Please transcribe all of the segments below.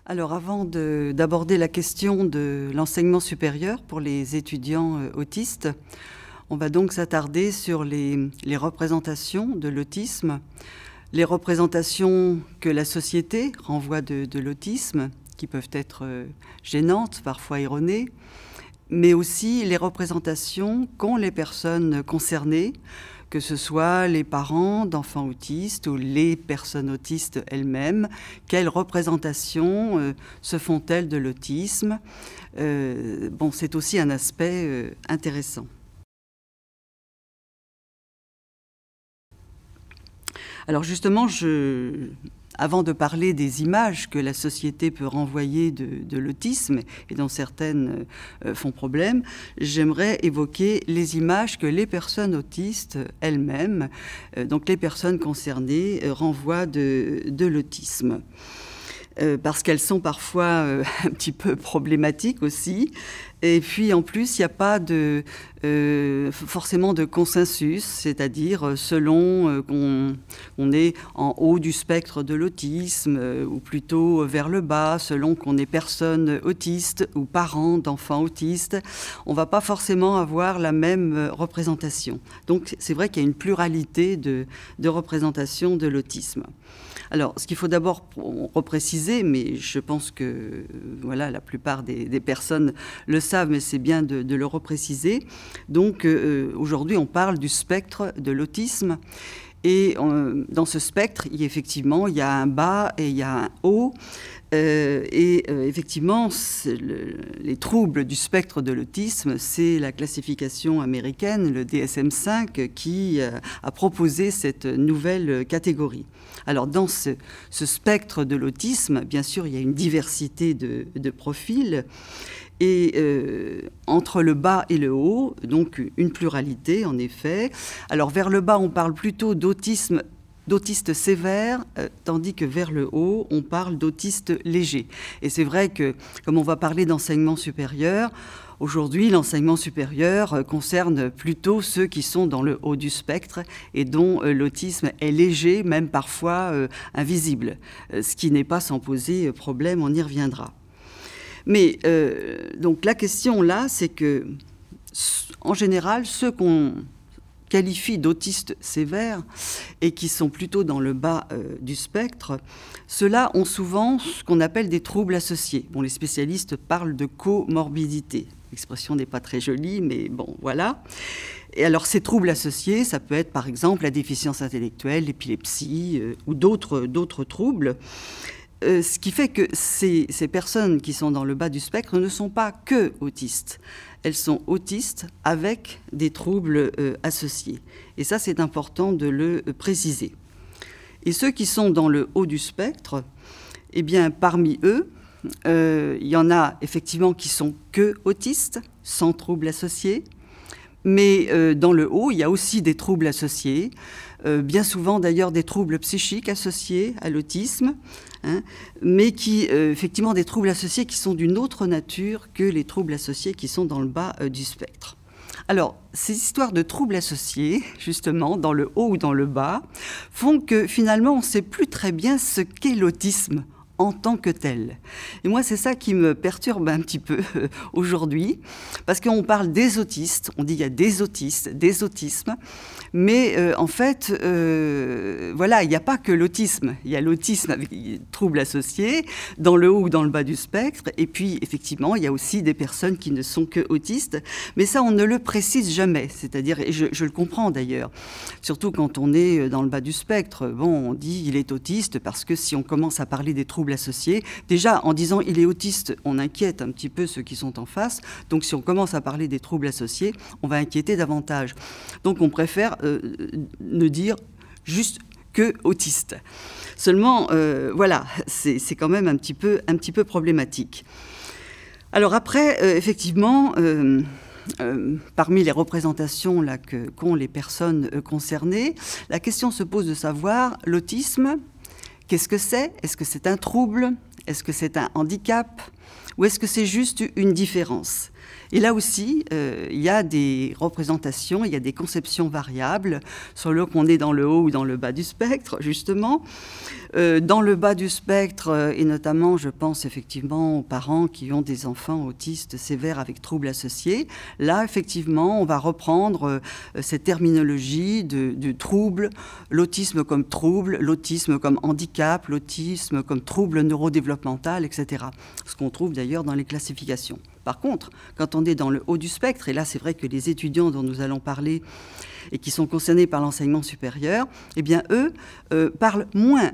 Alors, avant d'aborder la question de l'enseignement supérieur pour les étudiants autistes, on va donc s'attarder sur les représentations de l'autisme, les représentations que la société renvoie de l'autisme, qui peuvent être gênantes, parfois erronées, mais aussi les représentations qu'ont les personnes concernées, que ce soit les parents d'enfants autistes ou les personnes autistes elles-mêmes. Quelles représentations se font-elles de l'autisme? C'est aussi un aspect intéressant. Alors justement, avant de parler des images que la société peut renvoyer de l'autisme, et dont certaines font problème, j'aimerais évoquer les images que les personnes autistes elles-mêmes, donc les personnes concernées, renvoient de l'autisme. Parce qu'elles sont parfois un petit peu problématiques aussi. Et puis en plus, il n'y a pas forcément de consensus, c'est-à-dire selon qu'on est en haut du spectre de l'autisme ou plutôt vers le bas, selon qu'on est personne autiste ou parent d'enfants autistes, on ne va pas forcément avoir la même représentation. Donc c'est vrai qu'il y a une pluralité de représentations de l'autisme. Alors, ce qu'il faut d'abord repréciser, mais je pense que voilà, la plupart des personnes le savent, mais c'est bien de le repréciser. Donc, aujourd'hui, on parle du spectre de l'autisme. Et dans ce spectre, effectivement, il y a un bas et il y a un haut. Effectivement, les troubles du spectre de l'autisme, c'est la classification américaine, le DSM-5, qui a proposé cette nouvelle catégorie. Alors, dans ce spectre de l'autisme, bien sûr, il y a une diversité de profils. Et entre le bas et le haut, donc une pluralité, en effet. Alors, vers le bas, on parle plutôt d'autistes sévères, tandis que vers le haut, on parle d'autistes légers. Et c'est vrai que, comme on va parler d'enseignement supérieur, aujourd'hui, l'enseignement supérieur concerne plutôt ceux qui sont dans le haut du spectre et dont l'autisme est léger, même parfois invisible, ce qui n'est pas sans poser problème, on y reviendra. Mais donc la question là, c'est que, en général, ceux qu'on qualifie d'autistes sévères et qui sont plutôt dans le bas du spectre, ceux-là ont souvent ce qu'on appelle des troubles associés. Bon, les spécialistes parlent de comorbidité. L'expression n'est pas très jolie, mais bon, voilà. Et alors, ces troubles associés, ça peut être par exemple la déficience intellectuelle, l'épilepsie ou d'autres troubles. Ce qui fait que ces personnes qui sont dans le bas du spectre ne sont pas que autistes. Elles sont autistes avec des troubles associés. Et ça, c'est important de le préciser. Et ceux qui sont dans le haut du spectre, eh bien, parmi eux, il y en a effectivement qui sont que autistes, sans troubles associés. Mais dans le haut, il y a aussi des troubles associés, bien souvent d'ailleurs des troubles psychiques associés à l'autisme, mais effectivement des troubles associés qui sont d'une autre nature que les troubles associés qui sont dans le bas du spectre. Alors, ces histoires de troubles associés, justement, dans le haut ou dans le bas, font que finalement, on ne sait plus très bien ce qu'est l'autisme en tant que tel. Et moi, c'est ça qui me perturbe un petit peu aujourd'hui, parce qu'on parle des autistes, on dit il y a des autistes, des autismes, mais en fait, voilà, il n'y a pas que l'autisme. Il y a l'autisme avec des troubles associés, dans le haut ou dans le bas du spectre, et puis, effectivement, il y a aussi des personnes qui ne sont que autistes, mais ça, on ne le précise jamais, c'est-à-dire, et je le comprends d'ailleurs, surtout quand on est dans le bas du spectre, bon, on dit il est autiste, parce que si on commence à parler des troubles associés. Déjà, en disant il est autiste, on inquiète un petit peu ceux qui sont en face. Donc, si on commence à parler des troubles associés, on va inquiéter davantage. Donc, on préfère ne dire juste que autiste. Seulement, voilà, c'est quand même un petit peu problématique. Alors après, effectivement, parmi les représentations là, qu'ont les personnes concernées, la question se pose de savoir l'autisme. Qu'est-ce que c'est? Est-ce que c'est un trouble? Est-ce que c'est un handicap? Ou est-ce que c'est juste une différence? Et là aussi, il y a des représentations, il y a des conceptions variables, selon qu'on est dans le haut ou dans le bas du spectre, justement. Dans le bas du spectre, et notamment, je pense effectivement aux parents qui ont des enfants autistes sévères avec troubles associés, là, effectivement, on va reprendre cette terminologie de trouble, l'autisme comme trouble, l'autisme comme handicap, l'autisme comme trouble neurodéveloppemental, etc. Ce qu'on trouve d'ailleurs dans les classifications. Par contre, quand on est dans le haut du spectre, et là c'est vrai que les étudiants dont nous allons parler et qui sont concernés par l'enseignement supérieur, eh bien eux parlent moins,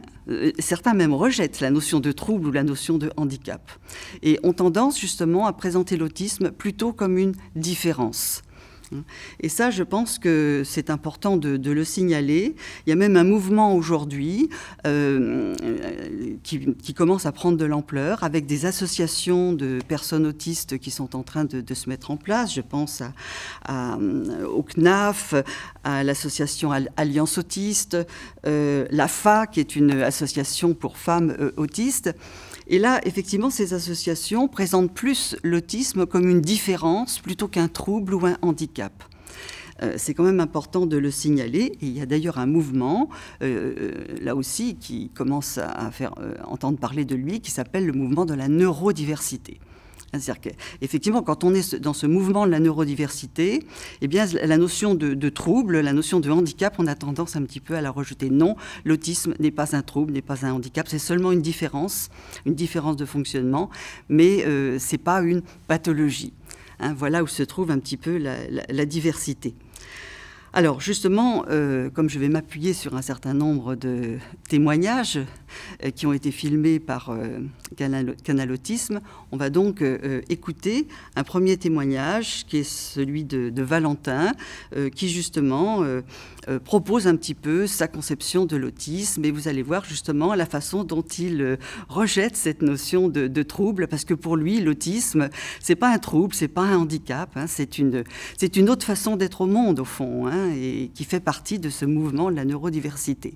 certains même rejettent la notion de trouble ou la notion de handicap, et ont tendance justement à présenter l'autisme plutôt comme une différence. Et ça, je pense que c'est important de le signaler. Il y a même un mouvement aujourd'hui qui commence à prendre de l'ampleur avec des associations de personnes autistes qui sont en train de se mettre en place. Je pense au CNAF, à l'association Alliance Autiste, l'AFA, qui est une association pour femmes autistes. Et là, effectivement, ces associations présentent plus l'autisme comme une différence plutôt qu'un trouble ou un handicap. C'est quand même important de le signaler. Et il y a d'ailleurs un mouvement, là aussi, qui commence à faire entendre parler de lui, qui s'appelle le mouvement de la neurodiversité. C'est-à-dire qu'effectivement, quand on est dans ce mouvement de la neurodiversité, eh bien, la notion de trouble, la notion de handicap, on a tendance un petit peu à la rejeter. Non, l'autisme n'est pas un trouble, n'est pas un handicap, c'est seulement une différence de fonctionnement, mais ce n'est pas une pathologie. Hein, voilà où se trouve un petit peu la diversité. Alors justement, comme je vais m'appuyer sur un certain nombre de témoignages qui ont été filmés par Canal Autisme, on va donc écouter un premier témoignage qui est celui de Valentin, qui justement propose un petit peu sa conception de l'autisme, et vous allez voir justement la façon dont il rejette cette notion de trouble, parce que pour lui, l'autisme, c'est pas un trouble, c'est pas un handicap, hein, c'est une autre façon d'être au monde au fond, hein, et qui fait partie de ce mouvement de la neurodiversité.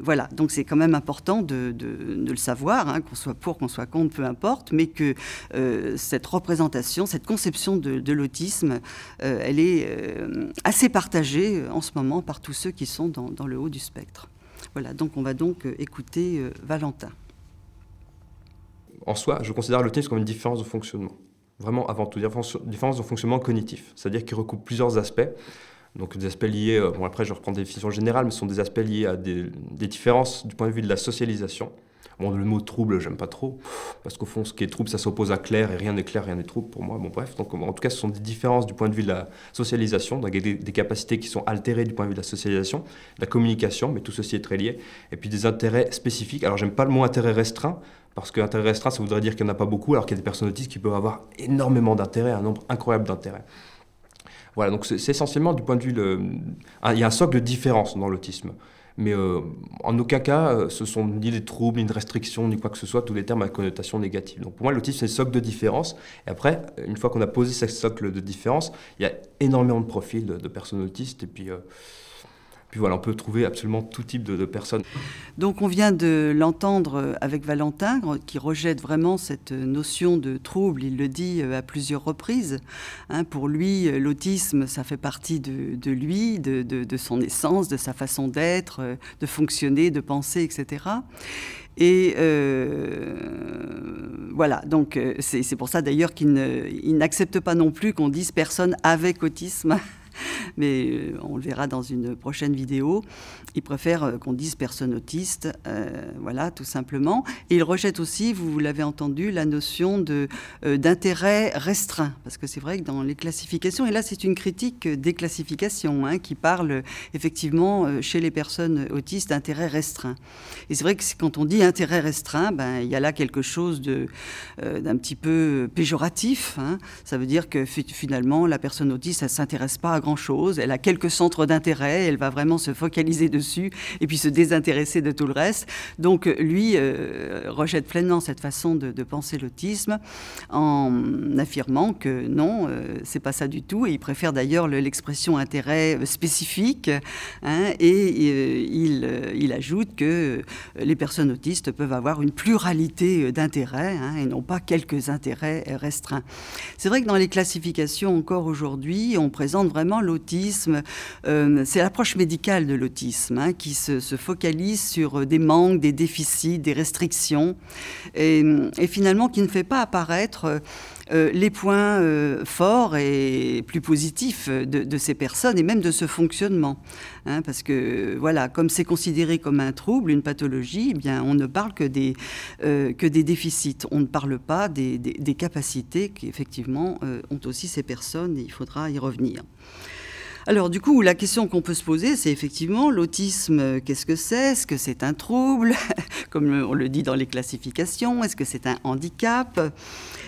Voilà, donc c'est quand même important de le savoir, hein, qu'on soit pour, qu'on soit contre, peu importe, mais que cette représentation, cette conception de l'autisme, elle est assez partagée en ce moment par tous ceux qui sont dans le haut du spectre. Voilà, donc on va donc écouter Valentin. En soi, je considère l'autisme comme une différence de fonctionnement. Vraiment, avant tout, différence de fonctionnement cognitif, c'est-à-dire qu'il recoupe plusieurs aspects. Donc des aspects liés, bon après je reprends des définitions générales, mais ce sont des aspects liés à des différences du point de vue de la socialisation. Bon, le mot trouble, j'aime pas trop, parce qu'au fond, ce qui est trouble, ça s'oppose à clair, et rien n'est clair, rien n'est trouble pour moi. Bon bref, donc en tout cas, ce sont des différences du point de vue de la socialisation, donc des capacités qui sont altérées du point de vue de la socialisation, de la communication, mais tout ceci est très lié, et puis des intérêts spécifiques. Alors j'aime pas le mot intérêt restreint, parce qu'intérêt restreint, ça voudrait dire qu'il n'y en a pas beaucoup, alors qu'il y a des personnes autistes qui peuvent avoir énormément d'intérêts, un nombre incroyable d'intérêts. Voilà, donc c'est essentiellement du point de vue... il y a un socle de différence dans l'autisme. Mais en aucun cas, ce sont ni des troubles, ni de restrictions, ni quoi que ce soit, tous les termes à connotation négative. Donc pour moi, l'autisme, c'est le socle de différence. Et après, une fois qu'on a posé ce socle de différence, il y a énormément de profils de personnes autistes. Et puis voilà, on peut trouver absolument tout type de personnes. Donc on vient de l'entendre avec Valentin, qui rejette vraiment cette notion de trouble. Il le dit à plusieurs reprises. Hein, pour lui, l'autisme, ça fait partie de lui, de son essence, de sa façon d'être, de fonctionner, de penser, etc. Et voilà, donc c'est pour ça d'ailleurs qu'il n'accepte pas non plus qu'on dise personne avec autisme. Mais on le verra dans une prochaine vidéo. Il préfère qu'on dise personne autiste, voilà, tout simplement. Et il rejette aussi, vous l'avez entendu, la notion d'intérêt restreint. Parce que c'est vrai que dans les classifications, et là c'est une critique des classifications, hein, qui parle effectivement chez les personnes autistes d'intérêt restreint. Et c'est vrai que quand on dit intérêt restreint, ben, il y a là quelque chose d'un petit peu péjoratif. Hein. Ça veut dire que finalement la personne autiste, elle ne s'intéresse pas à grand-chose. chose. Elle a quelques centres d'intérêt, elle va vraiment se focaliser dessus et puis se désintéresser de tout le reste. Donc lui rejette pleinement cette façon de penser l'autisme en affirmant que non, c'est pas ça du tout, et il préfère d'ailleurs l'expression intérêt spécifique, hein, et il ajoute que les personnes autistes peuvent avoir une pluralité d'intérêts, hein, et non pas quelques intérêts restreints. C'est vrai que dans les classifications encore aujourd'hui, on présente vraiment l'autisme, c'est l'approche médicale de l'autisme, hein, qui se focalise sur des manques, des déficits, des restrictions, et finalement qui ne fait pas apparaître les points forts et plus positifs de ces personnes et même de ce fonctionnement. Hein, parce que, voilà, comme c'est considéré comme un trouble, une pathologie, eh bien, on ne parle que des déficits. On ne parle pas des capacités qu'effectivement ont aussi ces personnes, et il faudra y revenir. Alors du coup, la question qu'on peut se poser, c'est effectivement l'autisme, qu'est-ce que c'est? Est-ce que c'est un trouble, comme on le dit dans les classifications? Est-ce que c'est un handicap?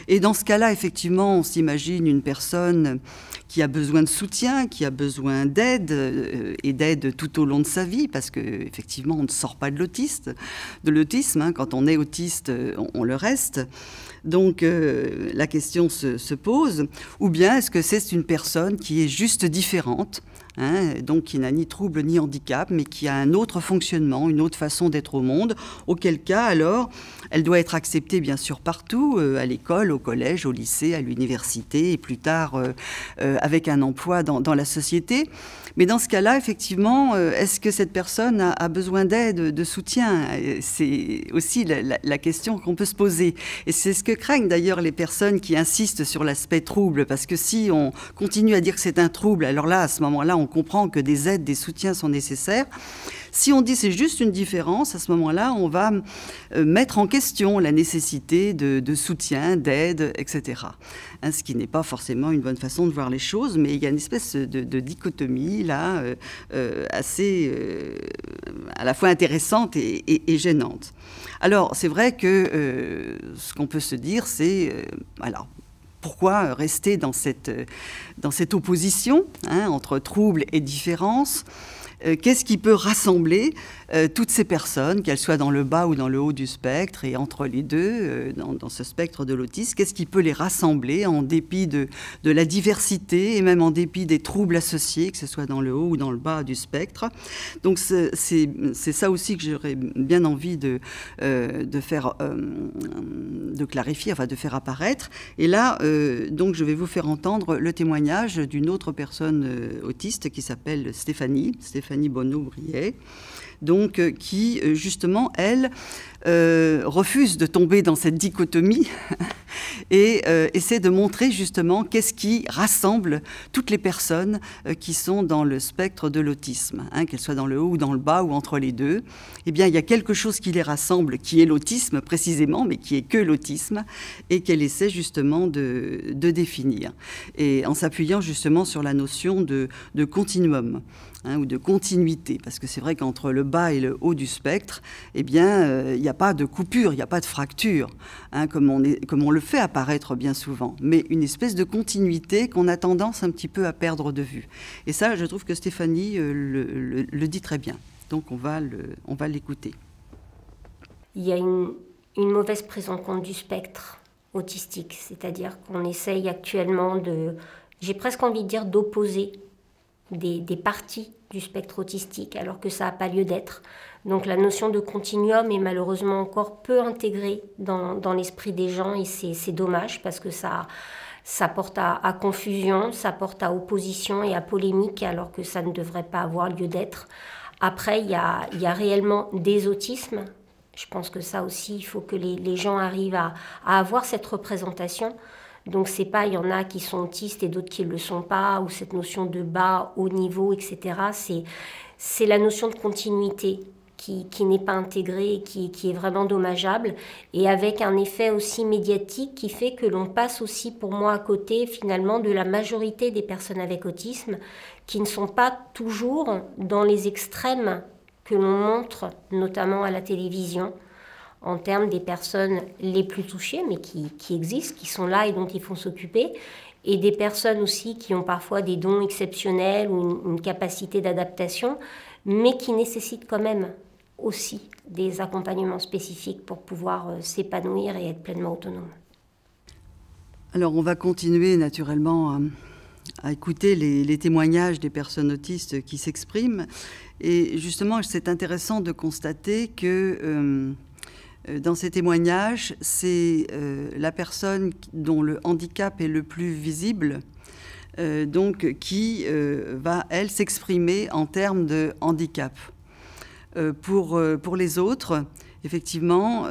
Et dans ce cas-là, effectivement, on s'imagine une personne qui a besoin de soutien, qui a besoin d'aide, et d'aide tout au long de sa vie, parce qu'effectivement, on ne sort pas de l'autisme. Hein. Quand on est autiste, on le reste. Donc la question se pose, ou bien est-ce que c'est une personne qui est juste différente, hein, donc qui n'a ni trouble ni handicap, mais qui a un autre fonctionnement, une autre façon d'être au monde, auquel cas alors elle doit être acceptée bien sûr partout, à l'école, au collège, au lycée, à l'université, et plus tard avec un emploi dans la société. Mais dans ce cas-là, effectivement, est-ce que cette personne a besoin d'aide, de soutien? C'est aussi la question qu'on peut se poser. Et c'est ce que craignent d'ailleurs les personnes qui insistent sur l'aspect trouble, parce que si on continue à dire que c'est un trouble, alors là, à ce moment-là, on comprend que des aides, des soutiens sont nécessaires. Si on dit c'est juste une différence, à ce moment-là, on va mettre en question la nécessité de soutien, d'aide, etc. Hein, ce qui n'est pas forcément une bonne façon de voir les choses, mais il y a une espèce de dichotomie là, assez à la fois intéressante et gênante. Alors, c'est vrai que ce qu'on peut se dire, c'est... alors, pourquoi rester dans cette opposition, hein, entre trouble et différence? Qu'est-ce qui peut rassembler toutes ces personnes, qu'elles soient dans le bas ou dans le haut du spectre, et entre les deux, dans ce spectre de l'autisme, qu'est-ce qui peut les rassembler en dépit de la diversité et même en dépit des troubles associés, que ce soit dans le haut ou dans le bas du spectre. Donc c'est ça aussi que j'aurais bien envie de clarifier, enfin de faire apparaître. Et là, donc je vais vous faire entendre le témoignage d'une autre personne autiste qui s'appelle Stéphanie Bonneau-Briet, donc qui justement, elle, refuse de tomber dans cette dichotomie et essaie de montrer justement qu'est-ce qui rassemble toutes les personnes qui sont dans le spectre de l'autisme, hein, qu'elles soient dans le haut ou dans le bas ou entre les deux. Eh bien, il y a quelque chose qui les rassemble, qui est l'autisme précisément, mais qui est que l'autisme, et qu'elle essaie justement de définir, et en s'appuyant justement sur la notion de continuum, hein, ou de continuité, parce que c'est vrai qu'entre le bas et le haut du spectre, eh bien, il n'y a pas de coupure, il n'y a pas de fracture, hein, comme on le fait apparaître bien souvent, mais une espèce de continuité qu'on a tendance un petit peu à perdre de vue. Et ça, je trouve que Stéphanie le dit très bien. Donc on va l'écouter. Il y a une mauvaise prise en compte du spectre autistique, c'est-à-dire qu'on essaye actuellement j'ai presque envie de dire d'opposer des parties du spectre autistique, alors que ça n'a pas lieu d'être. Donc la notion de continuum est malheureusement encore peu intégrée dans l'esprit des gens, et c'est dommage, parce que ça porte à confusion, ça porte à opposition et à polémique, alors que ça ne devrait pas avoir lieu d'être. Après, il y a réellement des autismes. Je pense que ça aussi, il faut que les gens arrivent à avoir cette représentation. Donc c'est pas, il y en a qui sont autistes et d'autres qui ne le sont pas, ou cette notion de bas, haut niveau, etc. C'est la notion de continuité qui n'est pas intégrée et qui est vraiment dommageable, et avec un effet aussi médiatique qui fait que l'on passe aussi, pour moi, à côté finalement de la majorité des personnes avec autisme, qui ne sont pas toujours dans les extrêmes que l'on montre, notamment à la télévision, en termes des personnes les plus touchées, mais qui existent, qui sont là et dont il faut s'occuper, et des personnes aussi qui ont parfois des dons exceptionnels ou une capacité d'adaptation, mais qui nécessitent quand même aussi des accompagnements spécifiques pour pouvoir s'épanouir et être pleinement autonome. Alors on va continuer naturellement à écouter les témoignages des personnes autistes qui s'expriment. Et justement, c'est intéressant de constater que dans ces témoignages, c'est la personne dont le handicap est le plus visible, donc qui va, elle, s'exprimer en termes de handicap. Pour les autres, effectivement,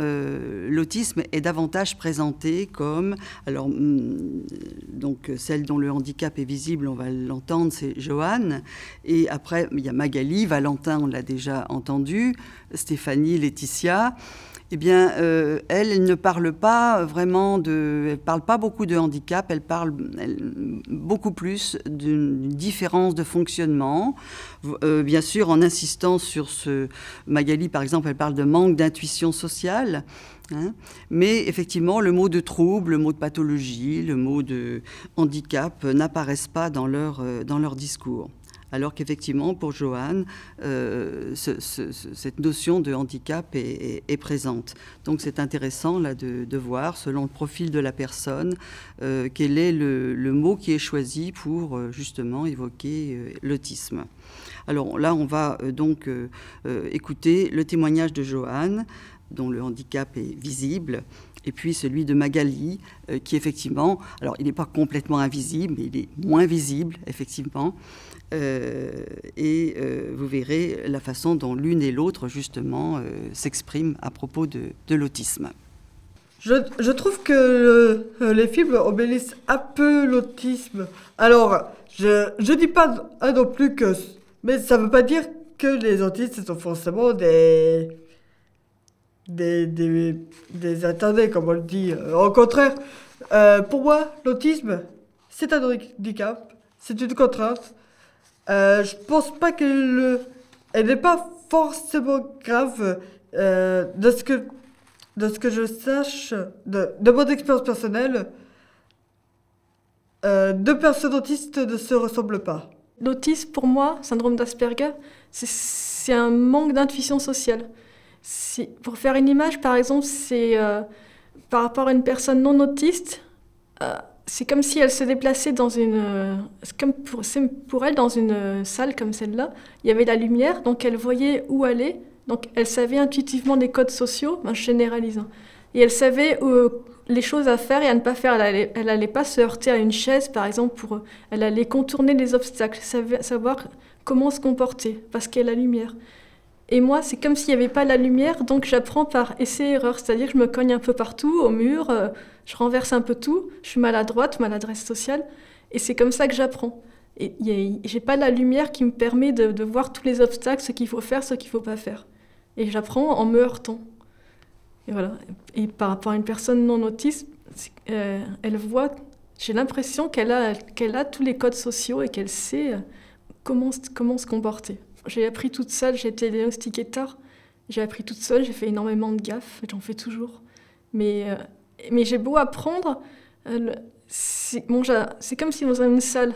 l'autisme est davantage présenté comme... Alors, donc, celle dont le handicap est visible, on va l'entendre, c'est Joanne. Et après, il y a Magali, Valentin, on l'a déjà entendu, Stéphanie, Laetitia. Eh bien, elle ne parle pas vraiment elle parle pas beaucoup de handicap, elle parle beaucoup plus d'une différence de fonctionnement. Bien sûr, en insistant sur Magali, par exemple, elle parle de manque d'intuition sociale. Hein, mais effectivement, le mot de trouble, le mot de pathologie, le mot de handicap n'apparaissent pas dans leur discours. Alors qu'effectivement, pour Joanne, cette notion de handicap est présente. Donc c'est intéressant là, de voir, selon le profil de la personne, quel est le mot qui est choisi pour justement évoquer l'autisme. Alors là, on va donc écouter le témoignage de Joanne, dont le handicap est visible, et puis celui de Magali, qui effectivement, alors il n'est pas complètement invisible, mais il est moins visible, effectivement. Et vous verrez la façon dont l'une et l'autre, justement, s'expriment à propos de l'autisme. Je trouve que les films embellissent un peu l'autisme. Alors, je dis pas non plus que... Mais ça veut pas dire que les autistes sont forcément des attardés, comme on le dit. Au contraire, pour moi, l'autisme, c'est un handicap, c'est une contrainte. Je pense pas elle n'est pas forcément grave de ce que je sache, de mon expérience personnelle. Deux personnes autistes ne se ressemblent pas. L'autisme, pour moi, syndrome d'Asperger, c'est un manque d'intuition sociale. Pour faire une image, par exemple, c'est par rapport à une personne non autiste, c'est comme si elle se déplaçait dans pour elle, dans une salle comme celle-là. Il y avait la lumière, donc elle voyait où aller. Donc elle savait intuitivement les codes sociaux, je généralise. Et elle savait les choses à faire et à ne pas faire. Elle allait pas se heurter à une chaise, par exemple. Elle allait contourner les obstacles, savoir comment se comporter, parce qu'il y a la lumière. Et moi, c'est comme s'il n'y avait pas la lumière, donc j'apprends par essai-erreur. C'est-à-dire que je me cogne un peu partout, au mur, je renverse un peu tout, je suis maladroite, maladresse sociale, et c'est comme ça que j'apprends. Et j'ai pas la lumière qui me permet de voir tous les obstacles, ce qu'il faut faire, ce qu'il faut pas faire. Et j'apprends en me heurtant. Et voilà. Et par rapport à une personne non autiste, elle voit, j'ai l'impression qu'elle a tous les codes sociaux et qu'elle sait comment se comporter. J'ai appris toute seule, j'ai été diagnostiquée tard. J'ai appris toute seule, j'ai fait énormément de gaffes, j'en fais toujours. Mais j'ai beau apprendre, c'est comme si dans une salle,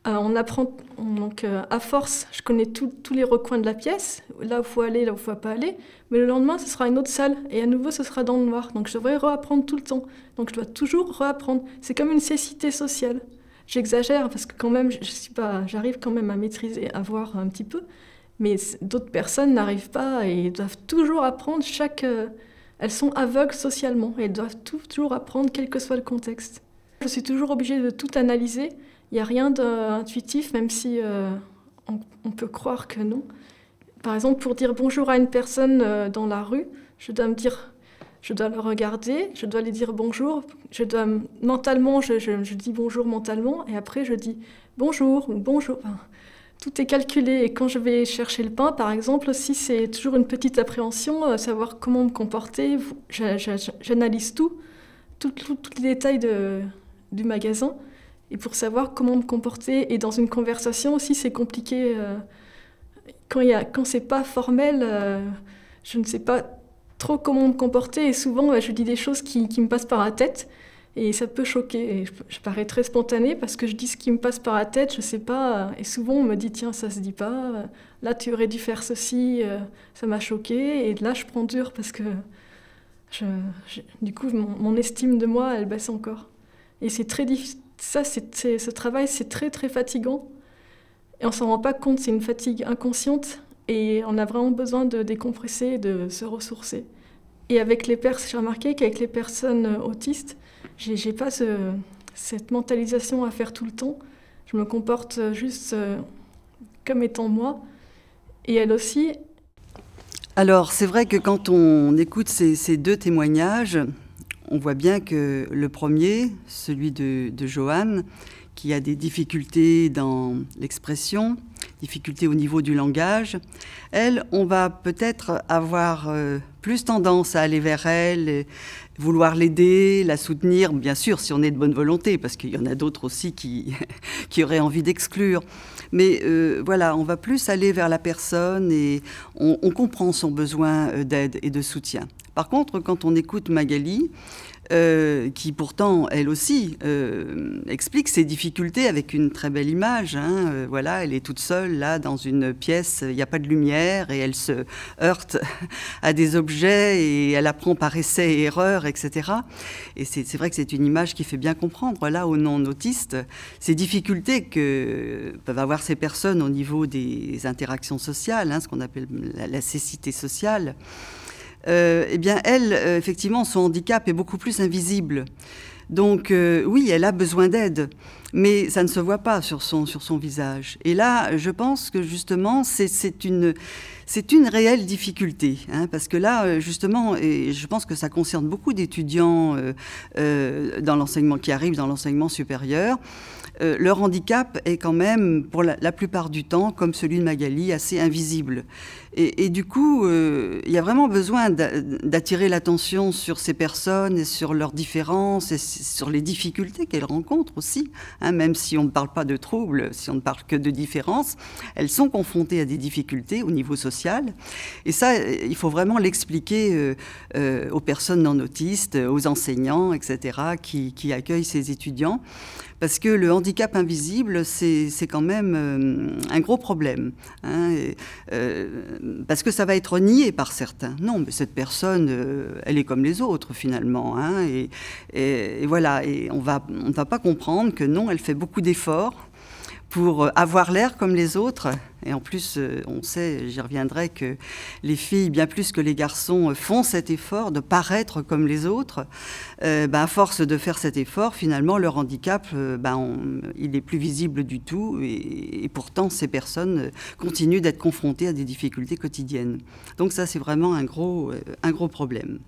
on apprend, donc à force, je connais tous les recoins de la pièce, là où il faut aller, là où il ne faut pas aller, mais le lendemain, ce sera une autre salle, et à nouveau, ce sera dans le noir. Donc je devrais réapprendre tout le temps. Donc je dois toujours réapprendre. C'est comme une cécité sociale. J'exagère parce que quand même, j'arrive quand même à maîtriser, à voir un petit peu, mais d'autres personnes n'arrivent pas et doivent toujours apprendre elles sont aveugles socialement et elles doivent toujours apprendre quel que soit le contexte. Je suis toujours obligée de tout analyser, il n'y a rien d'intuitif même si on peut croire que non. Par exemple, pour dire bonjour à une personne dans la rue, je dois le regarder, je dois lui dire bonjour, mentalement, je dis bonjour mentalement, et après je dis bonjour ou bonjour. Enfin, tout est calculé, et quand je vais chercher le pain, par exemple, aussi, c'est toujours une petite appréhension, savoir comment me comporter. J'analyse tous les détails du magasin, et pour savoir comment me comporter. Et dans une conversation aussi, c'est compliqué. Quand c'est pas formel, je ne sais pas trop comment me comporter, et souvent je dis des choses qui me passent par la tête, Et ça peut choquer. Et je parais très spontanée parce que je dis ce qui me passe par la tête, je sais pas. Et souvent, on me dit, tiens, ça se dit pas. Là, tu aurais dû faire ceci, ça m'a choqué. Et là, je prends dur parce que du coup, mon estime de moi, elle baisse encore. Et c'est très difficile. Ce travail, c'est très, très fatigant. Et on s'en rend pas compte, c'est une fatigue inconsciente. Et on a vraiment besoin de décompresser, de se ressourcer. Et avec j'ai remarqué qu'avec les personnes autistes, j'ai pas cette mentalisation à faire tout le temps. Je me comporte juste comme étant moi. Et elle aussi. Alors, c'est vrai que quand on écoute ces deux témoignages, on voit bien que le premier, celui de Joanne, qui a des difficultés dans l'expression, difficultés au niveau du langage, elle, on va peut-être avoir plus tendance à aller vers elle, et vouloir l'aider, la soutenir, bien sûr, si on est de bonne volonté, parce qu'il y en a d'autres aussi qui auraient envie d'exclure. Mais voilà, on va plus aller vers la personne et on comprend son besoin d'aide et de soutien. Par contre, quand on écoute Magali, qui pourtant, elle aussi, explique ses difficultés avec une très belle image. Hein. Voilà, elle est toute seule, là, dans une pièce, il n'y a pas de lumière, et elle se heurte à des objets, et elle apprend par essai et erreur, etc. Et c'est vrai que c'est une image qui fait bien comprendre, là, aux non-autistes, ces difficultés que peuvent avoir ces personnes au niveau des interactions sociales, hein, ce qu'on appelle la cécité sociale. Eh bien, elle, effectivement, son handicap est beaucoup plus invisible. Donc, oui, elle a besoin d'aide, mais ça ne se voit pas sur son visage. Et là, je pense que, justement, c'est une réelle difficulté, hein, parce que là, justement, et je pense que ça concerne beaucoup d'étudiants dans l'enseignement, qui arrivent dans l'enseignement supérieur, leur handicap est quand même, pour la plupart du temps, comme celui de Magali, assez invisible. Et du coup, il y a vraiment besoin d'attirer l'attention sur ces personnes et sur leurs différences et sur les difficultés qu'elles rencontrent aussi. Hein, même si on ne parle pas de troubles, si on ne parle que de différences, elles sont confrontées à des difficultés au niveau social. Et ça, il faut vraiment l'expliquer aux personnes non autistes, aux enseignants, etc., qui accueillent ces étudiants. Parce que le handicap invisible, c'est quand même un gros problème. Hein, parce que ça va être nié par certains. Non, mais cette personne, elle est comme les autres, finalement. Hein, et voilà, et on ne va pas comprendre que non, elle fait beaucoup d'efforts pour avoir l'air comme les autres. Et en plus, on sait, j'y reviendrai, que les filles, bien plus que les garçons, font cet effort de paraître comme les autres. À force de faire cet effort, finalement, leur handicap, il n'est plus visible du tout. Et pourtant, ces personnes continuent d'être confrontées à des difficultés quotidiennes. Donc ça, c'est vraiment un gros problème.